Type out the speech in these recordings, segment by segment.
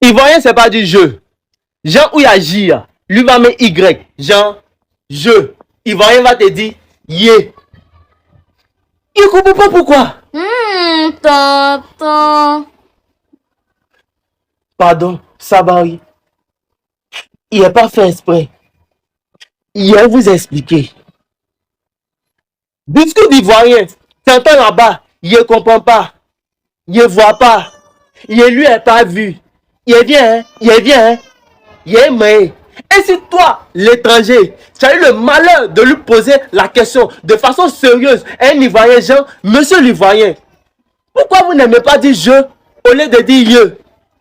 Ivoirien, c'est pas du jeu. Jean où il y a J, lui va mettre Y. Jean, je. Ivoirien va te dire yé. Il ne comprend pas pourquoi. Tonton. Pardon, Sabari. Il n'est pas fait exprès. Il va vous expliquer. Discours d'Ivoirien. T'entends là-bas, il ne comprend pas. Il ne voit pas. Il lui est pas vu. Il est bien, il est bien. Il est mais. Et si toi, l'étranger, tu as eu le malheur de lui poser la question de façon sérieuse à un Ivoirien, genre, monsieur l'Ivoirien, pourquoi vous n'aimez pas dire je au lieu de dire je?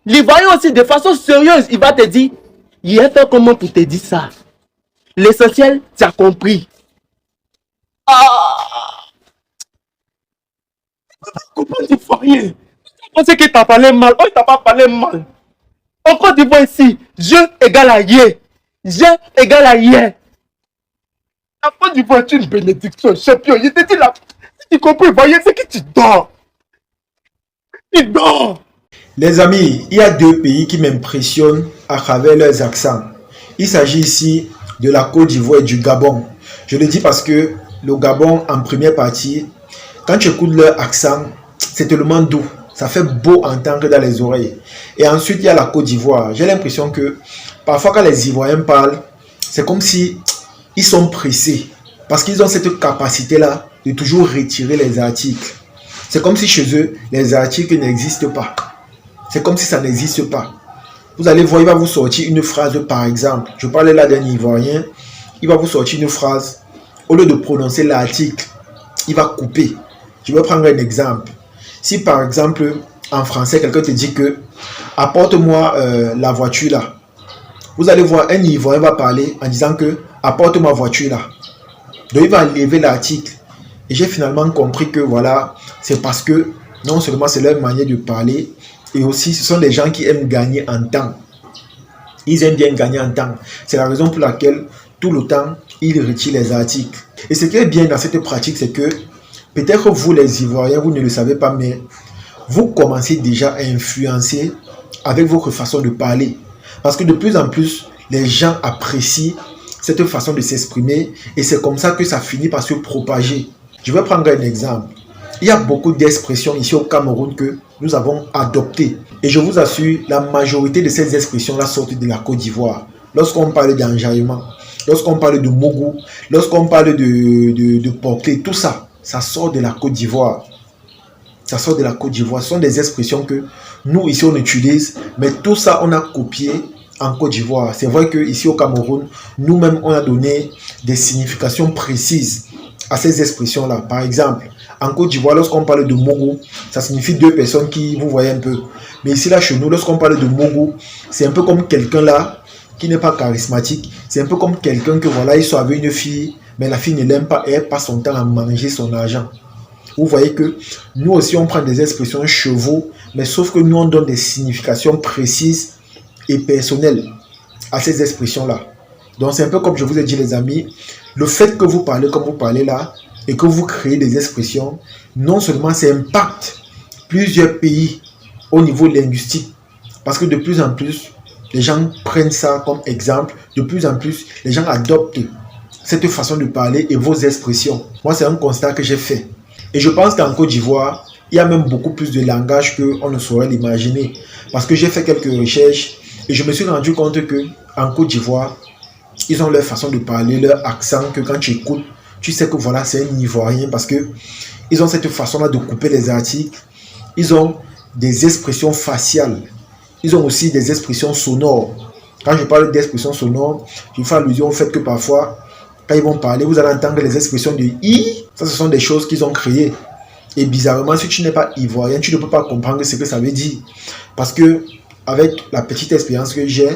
L'Ivoirien aussi, de façon sérieuse, il va te dire, il est fait comment pour te dire ça? L'essentiel, tu as compris. Comprends l'Ivoirien. Tu penses qu'il t'a parlé mal? Oh, il t'a pas parlé mal. En Côte d'Ivoire ici, je égale à yé. Je égale à yé. La Côte d'Ivoire est une bénédiction, champion. Il te dit là, si tu comprends, voyez, c'est que tu dors. Tu dors. Les amis, il y a deux pays qui m'impressionnent à travers leurs accents. Il s'agit ici de la Côte d'Ivoire et du Gabon. Je le dis parce que le Gabon, en première partie, quand tu écoutes leur accent, c'est tellement doux. Ça fait beau entendre dans les oreilles. Et ensuite, il y a la Côte d'Ivoire. J'ai l'impression que parfois, quand les Ivoiriens parlent, c'est comme si ils sont pressés. Parce qu'ils ont cette capacité-là de toujours retirer les articles. C'est comme si chez eux, les articles n'existent pas. C'est comme si ça n'existe pas. Vous allez voir, il va vous sortir une phrase par exemple. Je parlais là d'un Ivoirien. Il va vous sortir une phrase. Au lieu de prononcer l'article, il va couper. Je vais prendre un exemple. Si par exemple, en français, quelqu'un te dit que apporte-moi la voiture là. Vous allez voir, un Ivoirien va parler en disant que apporte-moi la voiture là. Donc il va enlever l'article. Et j'ai finalement compris que voilà, c'est parce que non seulement c'est leur manière de parler, et aussi ce sont des gens qui aiment gagner en temps. Ils aiment bien gagner en temps. C'est la raison pour laquelle tout le temps, ils retirent les articles. Et ce qui est bien dans cette pratique, c'est que peut-être vous les Ivoiriens, vous ne le savez pas, mais vous commencez déjà à influencer avec votre façon de parler. Parce que de plus en plus, les gens apprécient cette façon de s'exprimer et c'est comme ça que ça finit par se propager. Je vais prendre un exemple. Il y a beaucoup d'expressions ici au Cameroun que nous avons adoptées. Et je vous assure, la majorité de ces expressions-là sortent de la Côte d'Ivoire. Lorsqu'on parle d'enjaillement, lorsqu'on parle de mogou, lorsqu'on parle de porter, tout ça, ça sort de la Côte d'Ivoire. Ça sort de la Côte d'Ivoire. Ce sont des expressions que nous, ici, on utilise. Mais tout ça, on a copié en Côte d'Ivoire. C'est vrai qu'ici au Cameroun, nous-mêmes, on a donné des significations précises à ces expressions-là. Par exemple, en Côte d'Ivoire, lorsqu'on parle de Mogo, ça signifie deux personnes qui, vous voyez un peu. Mais ici, là, chez nous, lorsqu'on parle de Mogo, c'est un peu comme quelqu'un là qui n'est pas charismatique. C'est un peu comme quelqu'un que, voilà, il soit avec une fille, mais la fille ne l'aime pas et elle passe son temps à manger son argent. Vous voyez que nous aussi, on prend des expressions chevaux, mais sauf que nous, on donne des significations précises et personnelles à ces expressions-là. Donc, c'est un peu comme je vous ai dit, les amis, le fait que vous parlez comme vous parlez là, et que vous créez des expressions, non seulement ça impacte plusieurs pays au niveau linguistique, parce que de plus en plus, les gens prennent ça comme exemple, de plus en plus, les gens adoptent cette façon de parler et vos expressions. Moi, c'est un constat que j'ai fait. Et je pense qu'en Côte d'Ivoire, il y a même beaucoup plus de langage qu'on ne saurait l'imaginer. Parce que j'ai fait quelques recherches et je me suis rendu compte qu'en Côte d'Ivoire, ils ont leur façon de parler, leur accent, que quand tu écoutes, tu sais que voilà, c'est un Ivoirien parce que ils ont cette façon-là de couper les articles. Ils ont des expressions faciales. Ils ont aussi des expressions sonores. Quand je parle d'expressions sonores, je fais allusion au fait que parfois, quand ils vont parler, vous allez entendre les expressions de I. Ça, ce sont des choses qu'ils ont créées. Et bizarrement, si tu n'es pas ivoirien, tu ne peux pas comprendre ce que ça veut dire. Parce que, avec la petite expérience que j'ai,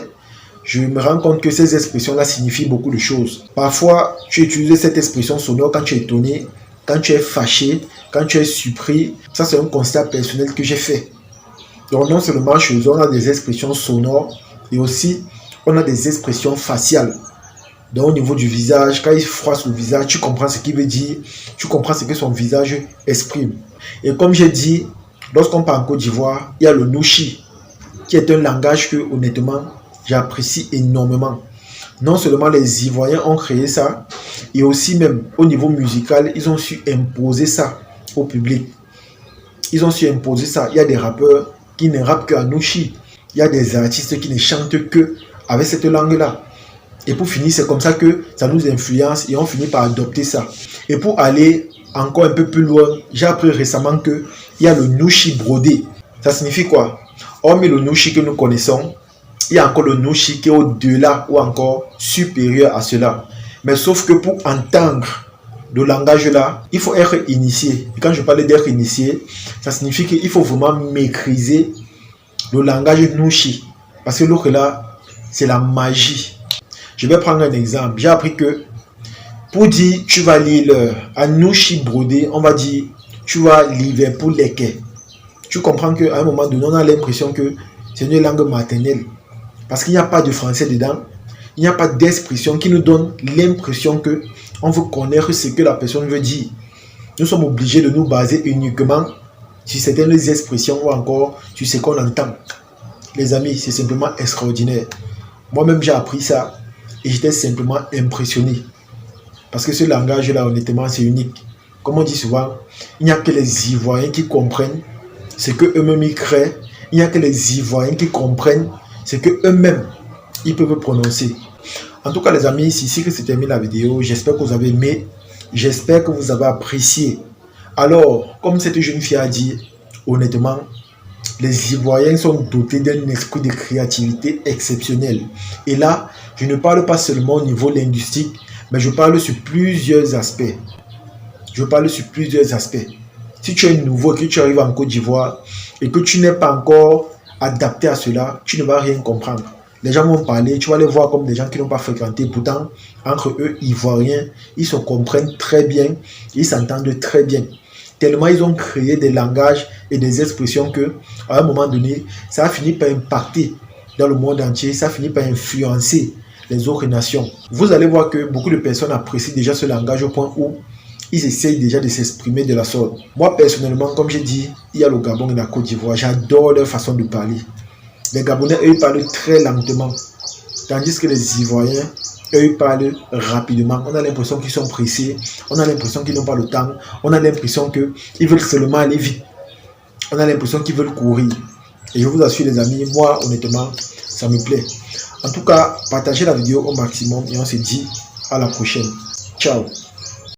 je me rends compte que ces expressions-là signifient beaucoup de choses. Parfois, tu utilises cette expression sonore quand tu es étonné, quand tu es fâché, quand tu es surpris. Ça, c'est un constat personnel que j'ai fait. Donc, non seulement chez eux, on a des expressions sonores, et aussi, on a des expressions faciales. Donc, au niveau du visage, quand il froisse le visage, tu comprends ce qu'il veut dire, tu comprends ce que son visage exprime. Et comme j'ai dit, lorsqu'on parle en Côte d'Ivoire, il y a le nouchi. qui est un langage que, honnêtement, j'apprécie énormément. Non seulement les Ivoiriens ont créé ça, et aussi même au niveau musical, ils ont su imposer ça au public. Ils ont su imposer ça. Il y a des rappeurs qui ne rappent qu'en Nouchi. Il y a des artistes qui ne chantent que avec cette langue-là. Et pour finir, c'est comme ça que ça nous influence et on finit par adopter ça. Et pour aller encore un peu plus loin, j'ai appris récemment qu'il y a le Nouchi brodé. Ça signifie quoi? Hormis le Nouchi que nous connaissons, il y a encore le Nouchi qui est au-delà ou encore supérieur à cela. Mais sauf que pour entendre le langage là, il faut être initié. Et quand je parle d'être initié, ça signifie qu'il faut vraiment maîtriser le langage Nouchi. Parce que l'autre là, c'est la magie. Je vais prendre un exemple. J'ai appris que pour dire tu vas lire un Nouchi brodé, on va dire tu vas lire pour les quais. Tu comprends qu'à un moment donné, on a l'impression que c'est une langue maternelle. Parce qu'il n'y a pas de français dedans. Il n'y a pas d'expression qui nous donne l'impression que on veut connaître ce que la personne veut dire. Nous sommes obligés de nous baser uniquement sur certaines expressions ou encore sur ce qu'on entend. Les amis, c'est simplement extraordinaire. Moi-même, j'ai appris ça et j'étais simplement impressionné. Parce que ce langage-là, honnêtement, c'est unique. Comme on dit souvent, il n'y a que les Ivoiriens qui comprennent ce qu'eux-mêmes ils créent. Il n'y a que les Ivoiriens qui comprennent ce qu'eux-mêmes ils peuvent prononcer. En tout cas, les amis, c'est ici que se termine la vidéo. J'espère que vous avez aimé. J'espère que vous avez apprécié. Alors, comme cette jeune fille a dit, honnêtement, les Ivoiriens sont dotés d'un esprit de créativité exceptionnel. Et là, je ne parle pas seulement au niveau linguistique, mais je parle sur plusieurs aspects. Je parle sur plusieurs aspects. Si tu es nouveau, que tu arrives en Côte d'Ivoire et que tu n'es pas encore adapté à cela, tu ne vas rien comprendre. Les gens vont parler, tu vas les voir comme des gens qui n'ont pas fréquenté. Pourtant, entre eux, Ivoiriens, ils se comprennent très bien, ils s'entendent très bien. Tellement ils ont créé des langages et des expressions que, à un moment donné, ça a fini par impacter dans le monde entier, ça a fini par influencer les autres nations. Vous allez voir que beaucoup de personnes apprécient déjà ce langage au point où ils essayent déjà de s'exprimer de la sorte. Moi, personnellement, comme j'ai dit, il y a le Gabon et la Côte d'Ivoire. J'adore leur façon de parler. Les Gabonais, eux, parlent très lentement. Tandis que les Ivoiriens, eux, ils parlent rapidement. On a l'impression qu'ils sont pressés. On a l'impression qu'ils n'ont pas le temps. On a l'impression qu'ils veulent seulement aller vite. On a l'impression qu'ils veulent courir. Et je vous assure, les amis, moi, honnêtement, ça me plaît. En tout cas, partagez la vidéo au maximum et on se dit à la prochaine. Ciao.